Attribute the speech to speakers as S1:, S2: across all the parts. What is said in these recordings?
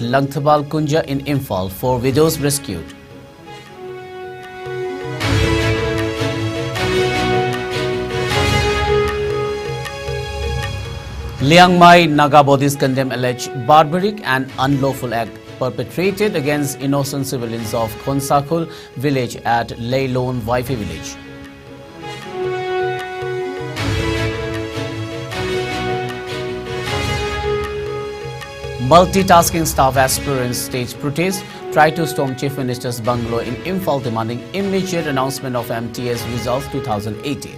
S1: Langthabal Kunja in Imphal, 4 widows rescued. Liangmai Naga bodies condemn alleged barbaric and unlawful act perpetrated against innocent civilians of Khonsakul village at Leilon Waife village. Multitasking staff aspirants stage protest, try to storm Chief Minister's bungalow in Imphal demanding immediate announcement of MTS results 2018.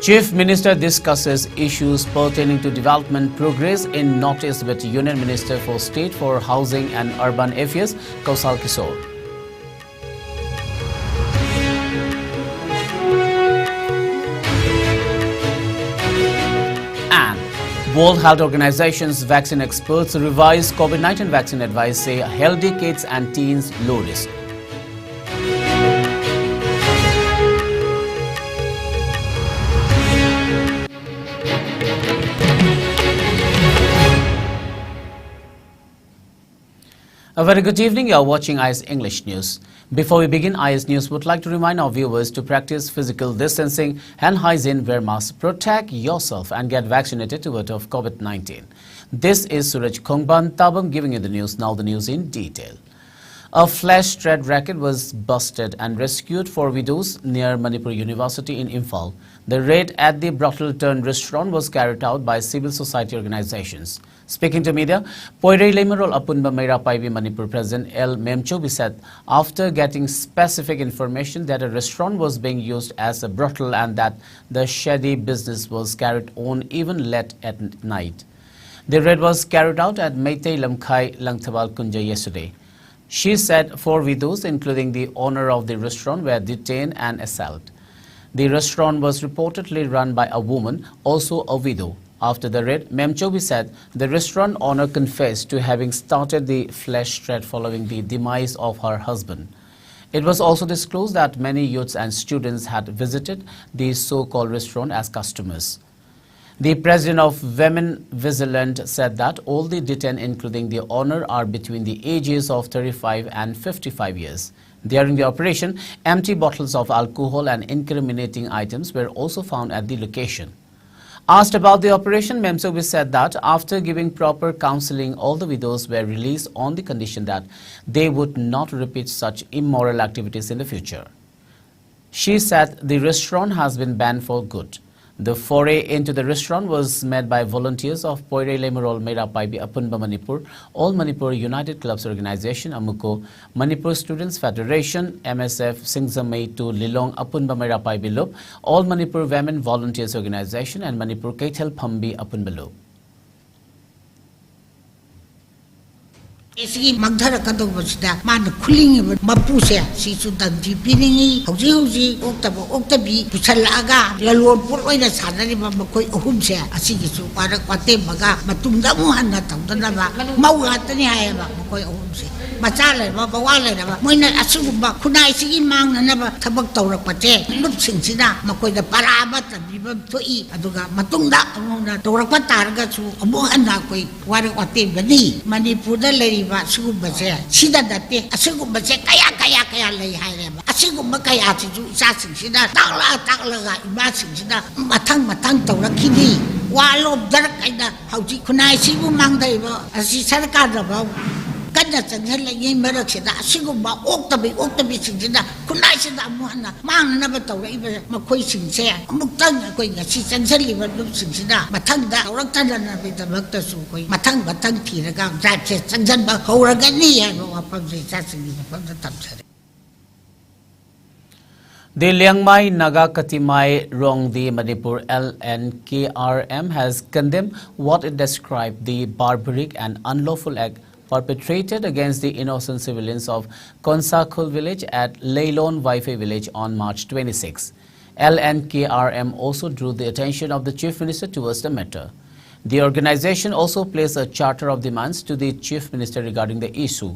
S1: Chief Minister discusses issues pertaining to development progress in Northeast with Union Minister for State for Housing and Urban Affairs, Kausal Kishore. And World Health Organization's vaccine experts revise COVID-19 vaccine advice, say healthy kids and teens low risk. A very good evening. You are watching IS English News. Before we begin, IS News would like to remind our viewers to practice physical distancing, hand hygiene, wear masks, protect yourself and get vaccinated to ward off COVID-19. This is SURAJ Khongban Tabam giving you the news. Now the news in detail. A flash trade racket was busted and rescued 4 widows near Manipur University in Imphal. The raid at the brothel turned restaurant was carried out by civil society organizations. Speaking to media, Poirei Lemerol Apunba Meira Paibi Manipur President L. Memchobi said after getting specific information that a restaurant was being used as a brothel and that the shady business was carried on even late at night. The raid was carried out at Meitei Lamkhai Langthabal Kunja yesterday. She said 4 widows, including the owner of the restaurant, were detained and assaulted. The restaurant was reportedly run by a woman, also a widow. After the raid, Memchobi said the restaurant owner confessed to having started the flesh trade following the demise of her husband. It was also disclosed that many youths and students had visited the so-called restaurant as customers. The president of Women Vigilant said that all the detained, including the owner, are between the ages of 35 and 55 years. During the operation, empty bottles of alcohol and incriminating items were also found at the location. Asked about the operation, Memchobi said that after giving proper counseling, all the widows were released on the condition that they would not repeat such immoral activities in the future. She said the restaurant has been banned for good. The foray into the restaurant was made by volunteers of Poirei Lemerol Meira Paibi Apunba Manipur, All Manipur United Clubs Organization, Amuko, Manipur Students Federation, MSF, Singzamei to Lilong Apunba Meira Paibi Lup, All Manipur Women Volunteers Organization, and Manipur Keitel Pambi Apunba Lup.
S2: Esi magdhara kado bachda man khuling mapuse si sudan jipiningi hoji oktabi puchalaga lalon pur oina sanani makoi ahum se asigi su para kwate maga matungda mu hanna tawdana ba mawatani hay ba makoi ahum se machale ba bawale ba moina asugba khunai sigi mangna na ba thabak tawrak pate lup singsina makoi da paraba tabiba thoi aduga matungda amuna tawrak patarga su amu hanna koi wara kwate bani manipur da leri Asugumase, Sida Date, Asugumase, Kaya lay high. Asuguma Kaya to Sassing Sida, Tala, Imasin Sida, Matang Torakini, Wallo Darkaida, how she kunai Sibu Mangdeva, as she said about Gadas and Helen Merksida, Asuguma, Oktabi, Sida, Kunai Sida Muana, Mang never told even McQuasin say, Muktan, going as she sends a liver looks in Sida, Matanga, Rakana with the Doctor Sukoi, Matanga Tanki, the gum, Ratchet, and then Bahoragani, and upon the assassin from the top.
S1: The Liangmai Naga Katimai Rongdi Manipur LNKRM has condemned what it described the barbaric and unlawful act perpetrated against the innocent civilians of Khonsakul village at Leilon Waife village on March 26. LNKRM also drew the attention of the Chief Minister towards the matter. The organization also placed a charter of demands to the Chief Minister regarding the issue.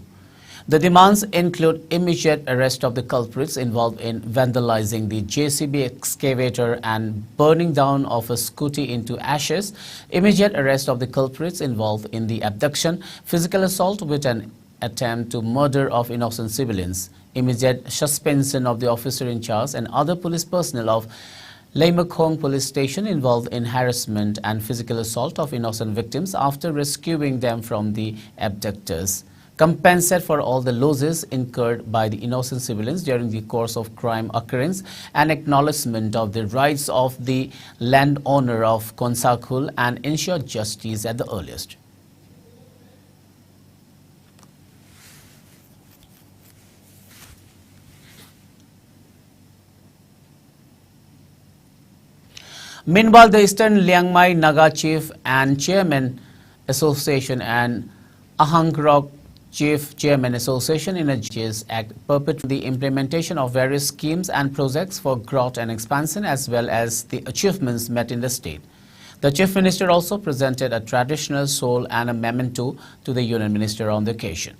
S1: The demands include immediate arrest of the culprits involved in vandalizing the JCB excavator and burning down of a scooty into ashes, immediate arrest of the culprits involved in the abduction, physical assault with an attempt to murder of innocent civilians, immediate suspension of the officer in charge and other police personnel of Laimakhong police station involved in harassment and physical assault of innocent victims after rescuing them from the abductors. Compensate for all the losses incurred by the innocent civilians during the course of crime occurrence and acknowledgement of the rights of the landowner of Konsakul and ensure justice at the earliest. Meanwhile, the Eastern Liangmai Naga Chief and Chairman Association and Ahangrok Chief Chairman Association in a JS Act perpetuate the implementation of various schemes and projects for growth and expansion as well as the achievements met in the state. The Chief Minister also presented a traditional soul and a memento to the Union Minister on the occasion.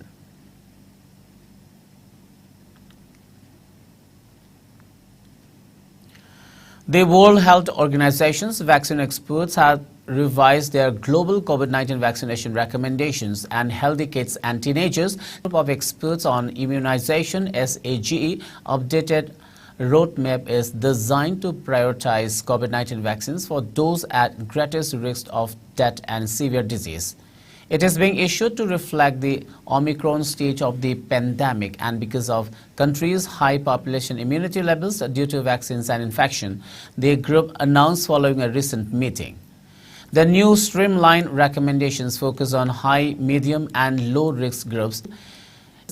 S1: The World Health Organization's vaccine experts have revised their global COVID-19 vaccination recommendations, and Healthy Kids and Teenagers, a group of experts on immunization SAGE updated roadmap is designed to prioritize COVID-19 vaccines for those at greatest risk of death and severe disease. It is being issued to reflect the Omicron stage of the pandemic and because of countries' high population immunity levels due to vaccines and infection, the group announced following a recent meeting. The new streamlined recommendations focus on high, medium and low risk groups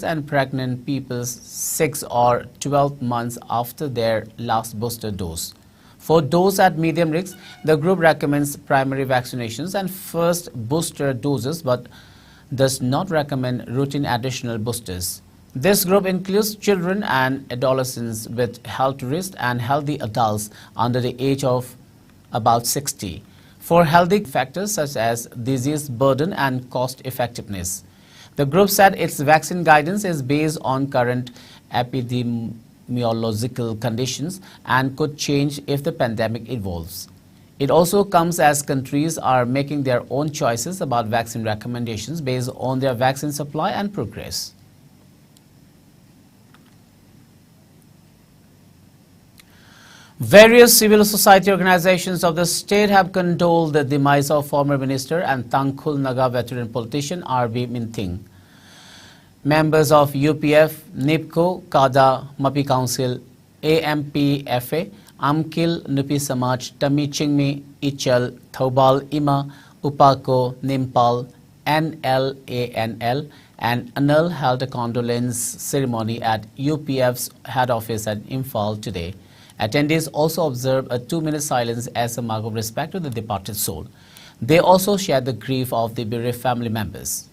S1: and pregnant people 6 or 12 months after their last booster dose. For those at medium risk, the group recommends primary vaccinations and first booster doses but does not recommend routine additional boosters. This group includes children and adolescents with health risks and healthy adults under the age of about 60. For healthy factors such as disease burden and cost effectiveness. The group said its vaccine guidance is based on current epidemiological conditions and could change if the pandemic evolves. It also comes as countries are making their own choices about vaccine recommendations based on their vaccine supply and progress. Various civil society organizations of the state have condoled the demise of former minister and Tangkhul Naga veteran politician R.B. Minting. Members of UPF, NIPCO, KADA, MAPI Council, AMPFA, Amkil, Nupi Samaj, Tami Chingmi, Ichal, Thobal, Ima, Upako, Nimpal, NLANL, and ANL held a condolence ceremony at UPF's head office at Imphal today. Attendees also observed a 2-minute silence as a mark of respect to the departed soul. They also shared the grief of the bereaved family members.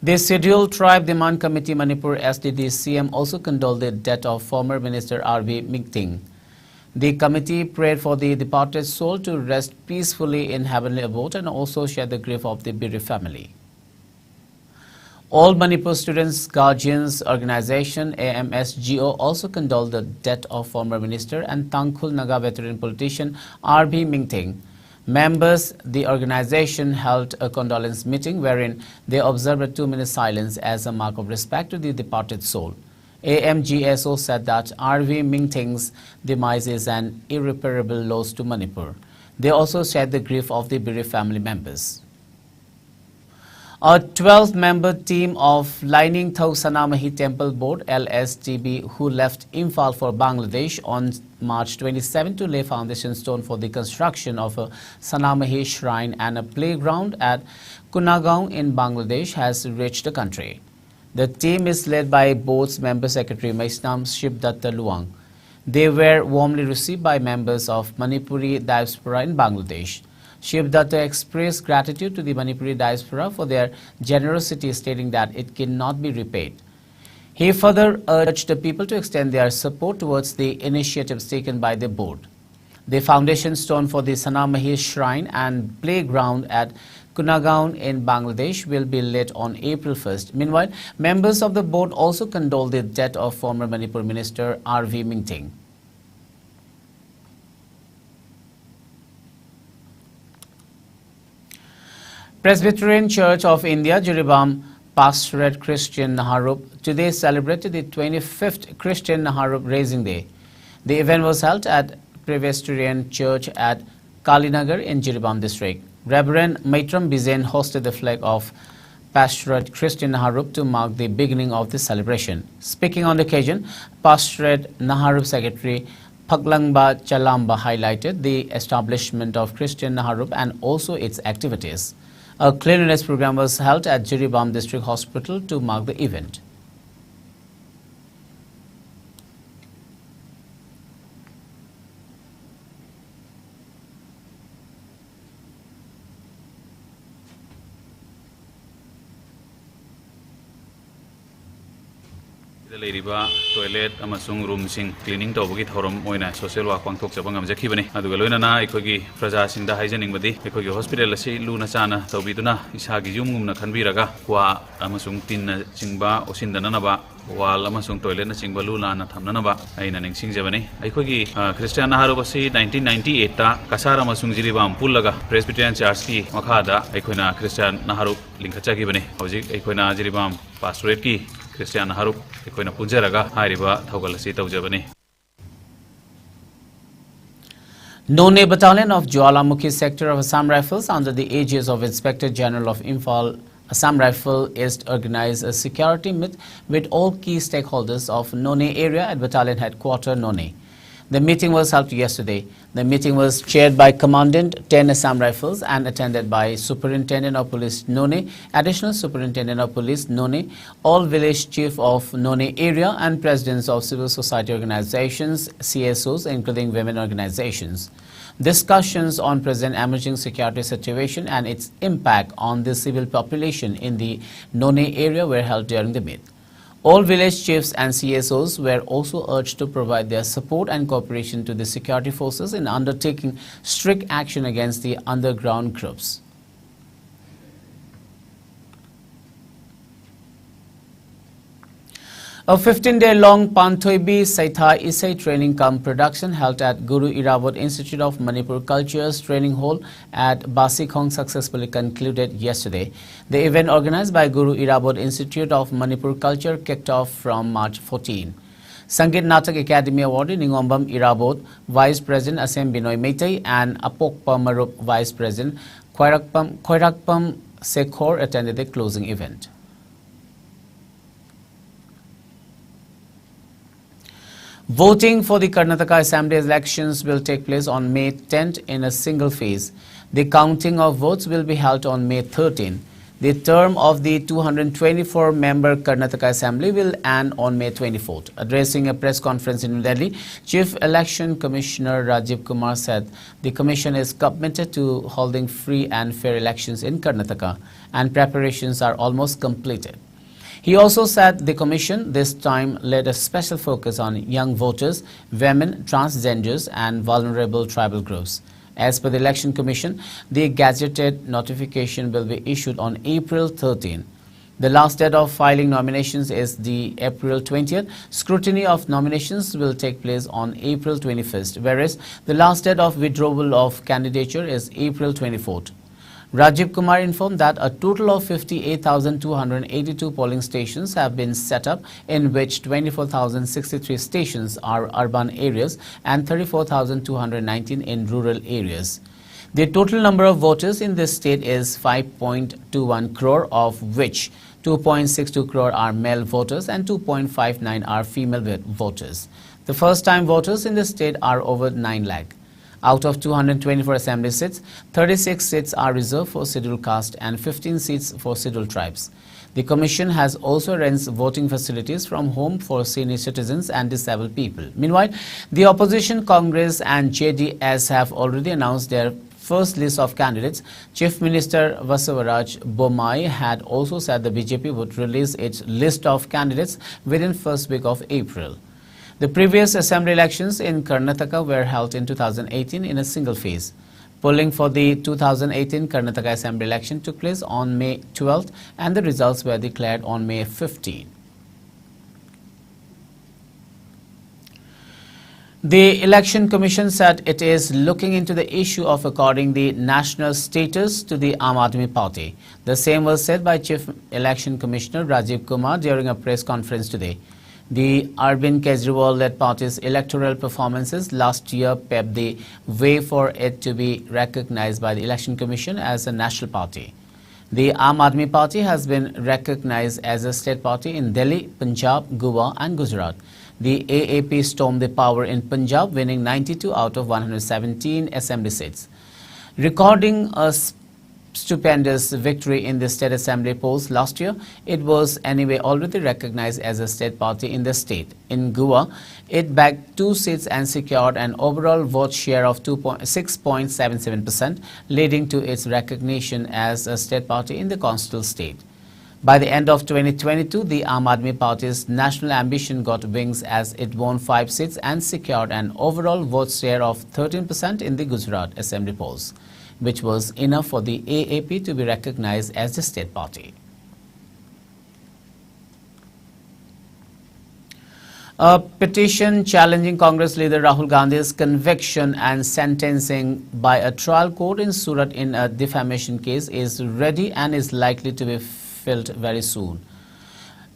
S1: The Scheduled Tribe Demand Committee Manipur SDD-CM also condoled the death of former Minister R.B. Minting. The committee prayed for the departed soul to rest peacefully in heavenly abode and also shared the grief of the bereaved family. All Manipur Students Guardians Organization AMSGO also condoled the death of former minister and Tangkhul Naga veteran politician R.B. Minting. Members, the organization held a condolence meeting wherein they observed a 2-minute silence as a mark of respect to the departed soul. AMGSO said that R.V. Minting's demise is an irreparable loss to Manipur. They also shared the grief of the bereaved family members. A 12-member team of Lining Thau Sanamahi Temple Board LSTB who left Imphal for Bangladesh on March 27 to lay foundation stone for the construction of a Sanamahi shrine and a playground at Kunagaon in Bangladesh has reached the country. The team is led by board's member secretary Maisnam Shibdatta Luang. They were warmly received by members of Manipuri diaspora in Bangladesh. Shibdatta expressed gratitude to the Manipuri diaspora for their generosity, stating that it cannot be repaid. He further urged the people to extend their support towards the initiatives taken by the board. The foundation stone for the Sanamahi Shrine and playground at Kunagaon in Bangladesh will be lit on April 1st. Meanwhile, members of the board also condole the death of former Manipur Minister R.V. Mingting. Presbyterian Church of India, Jiribam Pastorate Christian Naharup today celebrated the 25th Christian Naharup Raising Day. The event was held at Presbyterian Church at Kalinagar in Jiribam district. Reverend Maitram Bizen hosted the flag of Pastorate Christian Naharup to mark the beginning of the celebration. Speaking on the occasion, Pastorate Naharup Secretary Paglangba Chalamba highlighted the establishment of Christian Naharup and also its activities. A cleanliness program was held at Jiribam District Hospital to mark the event.
S3: Toilet amasung room sing cleaning tawbagi thorom oina social work pangthok chabang amjakhibani aduga loinana ekhoi praja singda haijening badi ekhoi hospital asi luna chana tawbiduna isagi yumgumna khanbiraga kwa amasung tin chingba osindana ba wall amasung toilet na chingba luna na thamnana ba aina ningsing jabani ekhoi Christian Naharup asi 1998 ta kasar amasung Jiribam pullaga Presbyterian Church ki makhada ekhoina Christian Naharup lingkhachagibani hojik ekhoina Jiribam pastorate ki Christian Naharup ekoina punjaraga hairiba thaugalasi taujabani.
S1: None Battalion of Jwalamukhi sector of Assam Rifles under the aegis of Inspector General of Imphal Assam Rifle East organized a security meet with all key stakeholders of None area at Battalion Headquarters None. The meeting was held yesterday. The meeting was chaired by Commandant 10 Assam Rifles and attended by Superintendent of Police None, Additional Superintendent of Police None, all village chief of None area and presidents of civil society organizations, CSOs, including women organizations. Discussions on present emerging security situation and its impact on the civil population in the None area were held during the meet. All village chiefs and CSOs were also urged to provide their support and cooperation to the security forces in undertaking strict action against the underground groups. A 15-day-long Panthoibi Saitha Isai training camp production held at Guru Irabot Institute of Manipur Culture's training hall at Basikhong successfully concluded yesterday. The event organized by Guru Irabot Institute of Manipur Culture kicked off from March 14. Sangeet Natak Academy awardee Ningombam Irabot, Vice President Asem Binoy Meitei and Apokpa Marup Vice President Khoirakpam Sekhor attended the closing event. Voting for the Karnataka Assembly elections will take place on May 10th in a single phase. The counting of votes will be held on May 13th. The term of the 224-member Karnataka Assembly will end on May 24th. Addressing a press conference in New Delhi, Chief Election Commissioner Rajiv Kumar said the Commission is committed to holding free and fair elections in Karnataka and preparations are almost completed. He also said the Commission this time laid a special focus on young voters, women, transgenders and vulnerable tribal groups. As per the Election Commission, the gazetted notification will be issued on April 13. The last date of filing nominations is the April 20th. Scrutiny of nominations will take place on April 21st, whereas the last date of withdrawal of candidature is April 24th. Rajiv Kumar informed that a total of 58,282 polling stations have been set up, in which 24,063 stations are urban areas and 34,219 in rural areas. The total number of voters in this state is 5.21 crore, of which 2.62 crore are male voters and 2.59 are female voters. The first-time voters in the state are over 9 lakh. Out of 224 assembly seats, 36 seats are reserved for scheduled caste and 15 seats for scheduled tribes. The Commission has also arranged voting facilities from home for senior citizens and disabled people. Meanwhile, the opposition Congress and JDS have already announced their first list of candidates. Chief Minister SURAJ had also said the BJP would release its list of candidates within first week of April. The previous assembly elections in Karnataka were held in 2018 in a single phase. Polling for the 2018 Karnataka Assembly election took place on May 12th and the results were declared on May 15th. The Election Commission said it is looking into the issue of according the national status to the Aam Aadmi Party. The same was said by Chief Election Commissioner Rajiv Kumar during a press conference today. The Arvind Kejriwal-led party's electoral performances last year paved the way for it to be recognized by the Election Commission as a national party. The Aam Aadmi Party has been recognized as a state party in Delhi, Punjab, Goa and Gujarat. The AAP stormed the power in Punjab, winning 92 out of 117 assembly seats. Recording a stupendous victory in the state assembly polls last year, it was anyway already recognized as a state party in the state. In Goa, it bagged 2 seats and secured an overall vote share of 6.77%, leading to its recognition as a state party in the coastal state. By the end of 2022, the Aam Aadmi Party's national ambition got wings as it won 5 seats and secured an overall vote share of 13% in the Gujarat assembly polls, which was enough for the AAP to be recognized as the state party. A petition challenging Congress leader Rahul Gandhi's conviction and sentencing by a trial court in Surat in a defamation case is ready and is likely to be filled very soon.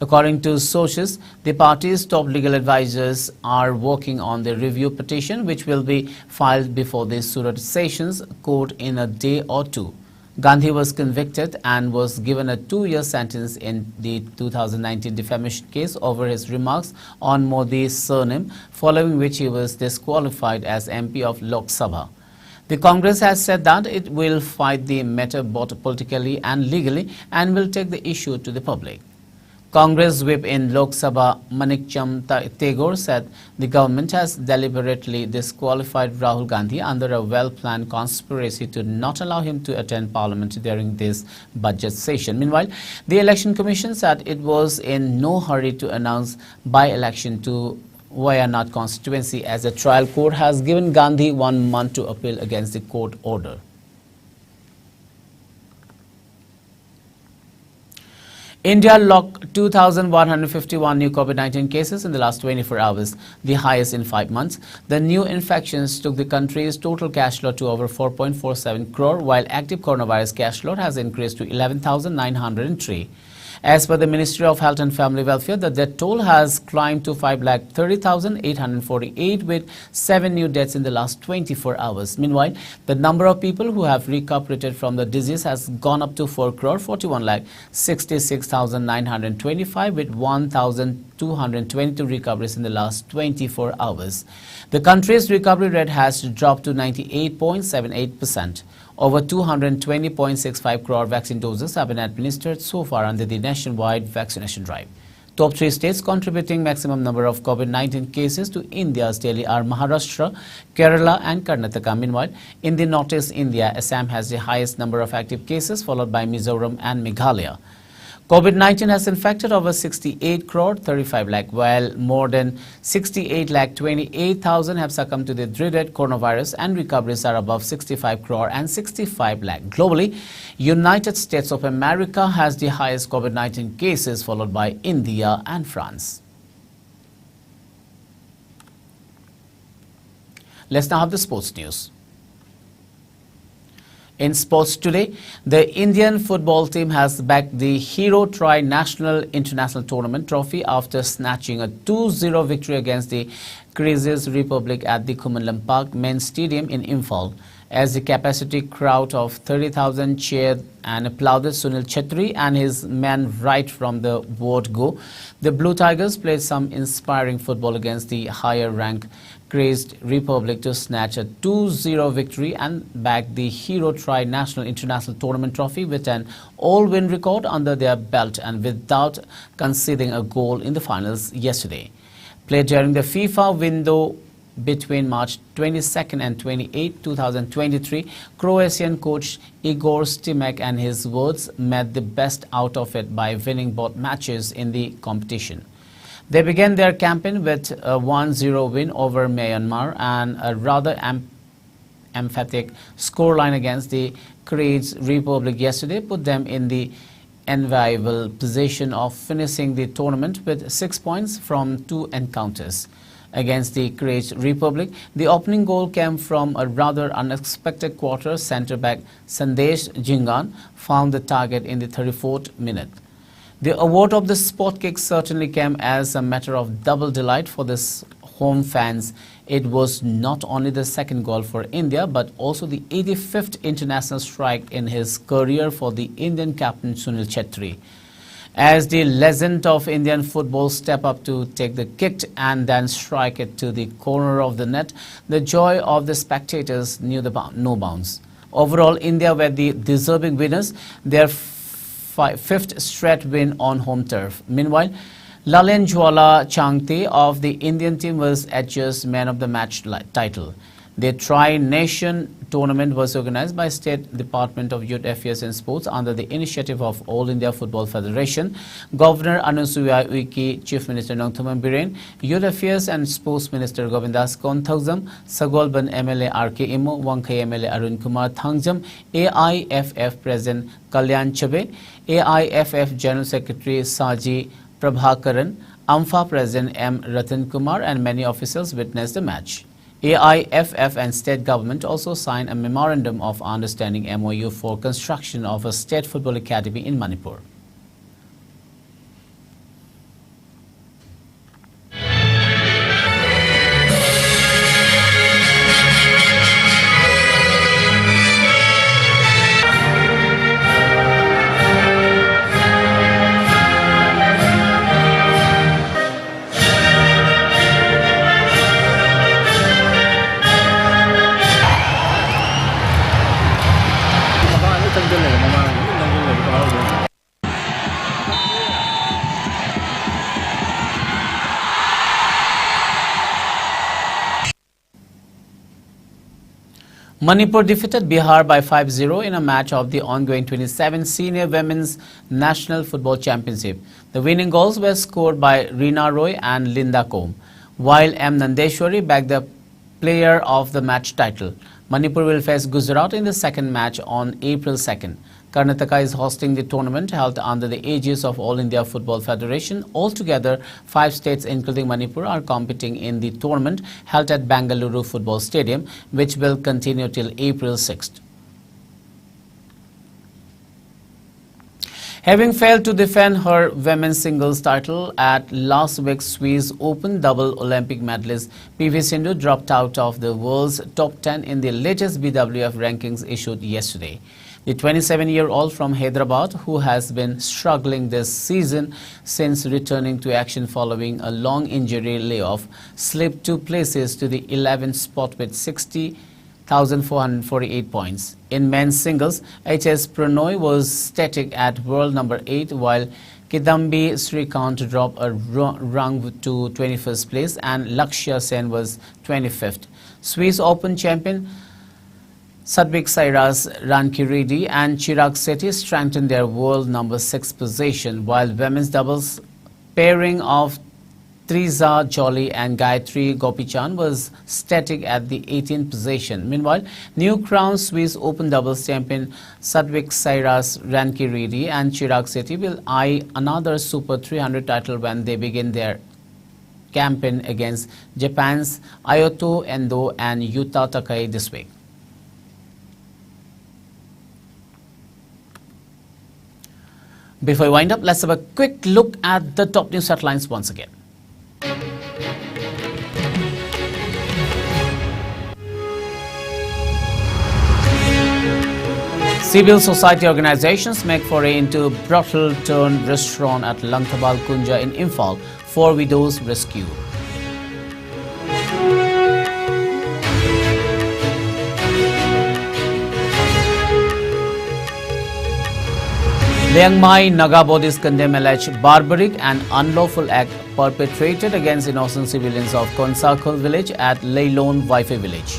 S1: According to sources, the party's top legal advisors are working on the review petition, which will be filed before the Surat Sessions Court in a day or two. Gandhi was convicted and was given a 2-year sentence in the 2019 defamation case over his remarks on Modi's surname, following which he was disqualified as MP of Lok Sabha. The Congress has said that it will fight the matter both politically and legally and will take the issue to the public. Congress whip in Lok Sabha Manikcham Tagore said the government has deliberately disqualified Rahul Gandhi under a well-planned conspiracy to not allow him to attend Parliament during this budget session. Meanwhile, the Election Commission said it was in no hurry to announce by-election to Wayanad constituency as the trial court has given Gandhi 1 month to appeal against the court order. India logged 2,151 new COVID-19 cases in the last 24 hours, the highest in 5 months. The new infections took the country's total cash load to over 4.47 crore, while active coronavirus cash load has increased to 11,903. As per the Ministry of Health and Family Welfare, the death toll has climbed to 5,30,848 with 7 new deaths in the last 24 hours. Meanwhile, the number of people who have recuperated from the disease has gone up to 4,41,66,925 with 1,222 recoveries in the last 24 hours. The country's recovery rate has dropped to 98.78%. Over 220.65 crore vaccine doses have been administered so far under the nationwide vaccination drive. Top 3 states contributing maximum number of COVID-19 cases to India's daily are Maharashtra, Kerala and Karnataka. Meanwhile, in the Northeast India, Assam has the highest number of active cases, followed by Mizoram and Meghalaya. COVID-19 has infected over 68 crore 35 lakh, while more than 68 lakh 28,000 have succumbed to the dreaded coronavirus, and recoveries are above 65 crore and 65 lakh. Globally, United States of America has the highest COVID-19 cases, followed by India and France. Let's now have the sports news. In sports today, the Indian football team has bagged the Hero Tri-National International Tournament trophy after snatching a 2-0 victory against the Kyrgyz Republic at the Kumalam Park Men's Stadium in Imphal. As the capacity crowd of 30,000 cheered and applauded Sunil Chhetri and his men right from the word go, the Blue Tigers played some inspiring football against the higher-ranked Kyrgyz Republic to snatch a 2-0 victory and bag the Hero Tri-National International Tournament trophy with an all-win record under their belt and without conceding a goal in the finals yesterday. Played during the FIFA window between March 22nd and 28, 2023, Croatian coach Igor Stimac and his words made the best out of it by winning both matches in the competition. They began their campaign with a 1-0 win over Myanmar and a rather emphatic scoreline against the Kyrgyz Republic yesterday put them in the enviable position of finishing the tournament with 6 points from 2 encounters. Against the Kyrgyz Republic, the opening goal came from a rather unexpected quarter. Centre-back Sandesh Jingan found the target in the 34th minute. The award of the spot kick certainly came as a matter of double delight for the home fans. It was not only the second goal for India, but also the 85th international strike in his career for the Indian captain Sunil Chhetri. As the legend of Indian football step up to take the kick and then strike it to the corner of the net, the joy of the spectators knew no bounds. Overall, India were the deserving winners, their fifth straight win on home turf. Meanwhile, Lalenjwala Changte of the Indian team was adjudged man of the match title. The Tri-Nation tournament was organized by State Department of Youth Affairs and Sports under the initiative of All India Football Federation. Governor Anusuya Uike, Chief Minister Nongthaman Biren, Youth Affairs and Sports Minister Govindas Konthaujam, Sagolban MLA RK Imo, Wangkai MLA Arun Kumar Thangjam, AIFF President Kalyan Chabe, AIFF General Secretary Saji Prabhakaran, AMFA President M. Ratan Kumar and many officials witnessed the match. AIFF and state government also signed a memorandum of understanding MOU for construction of a state football academy in Manipur. Manipur defeated Bihar by 5-0 in a match of the ongoing 27th Senior Women's National Football Championship. The winning goals were scored by Reena Roy and Linda Kom, while M. Nandeshwari bagged the player of the match title. Manipur will face Gujarat in the second match on April 2nd. Karnataka is hosting the tournament held under the aegis of All India Football Federation. Altogether, 5 states including Manipur are competing in the tournament held at Bangalore Football Stadium, which will continue till April 6th. Having failed to defend her women's singles title at last week's Swiss Open, double Olympic medalist PV Sindhu dropped out of the world's top 10 in the latest BWF rankings issued yesterday. The 27-year-old from Hyderabad, who has been struggling this season since returning to action following a long injury layoff, slipped 2 places to the 11th spot with 60,448 points. In men's singles, HS Pranoy was static at world number 8, while Kidambi Srikanth dropped a rung to 21st place and Lakshya Sen was 25th. Swiss Open champion Satvik Sairaj Rankireddy and Chirag Sethi strengthened their world number 6 position, while women's doubles pairing of Triza Jolly and Gayatri Gopichan was static at the 18th position. Meanwhile, new crowned Swiss Open doubles champion Satvik Sairaj Rankireddy and Chirag Sethi will eye another Super 300 title when they begin their campaign against Japan's Ayoto Endo and Yuta Takai this week. Before we wind up, let's have a quick look at the top news headlines once again. Civil society organizations make foray into brothel-turned-restaurant at Langthabal Kunja in Imphal. 4 widows rescued. Liang Mai Naga bodies condemn alleged barbaric and unlawful act perpetrated against innocent civilians of Konsakul village at Leilon Waife village.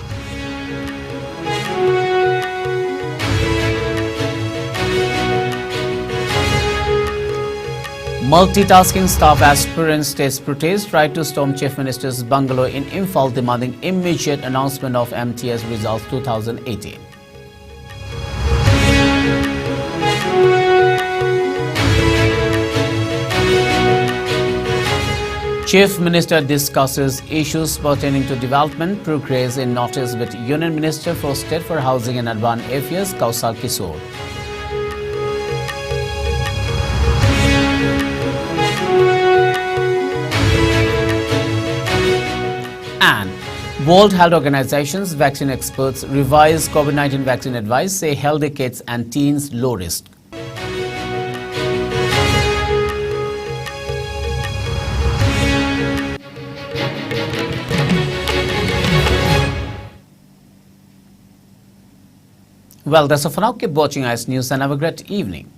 S1: Multitasking staff aspirants stage protest tried to storm Chief Minister's bungalow in Imphal demanding immediate announcement of MTS results 2018. Chief Minister discusses issues pertaining to development progress in Northeast with Union Minister for State for Housing and Urban Affairs, Kausal Kishore. And World Health Organization's vaccine experts revise COVID-19 vaccine advice, say healthy kids and teens low risk. Well, that's all for now. Keep watching ICE News and have a great evening.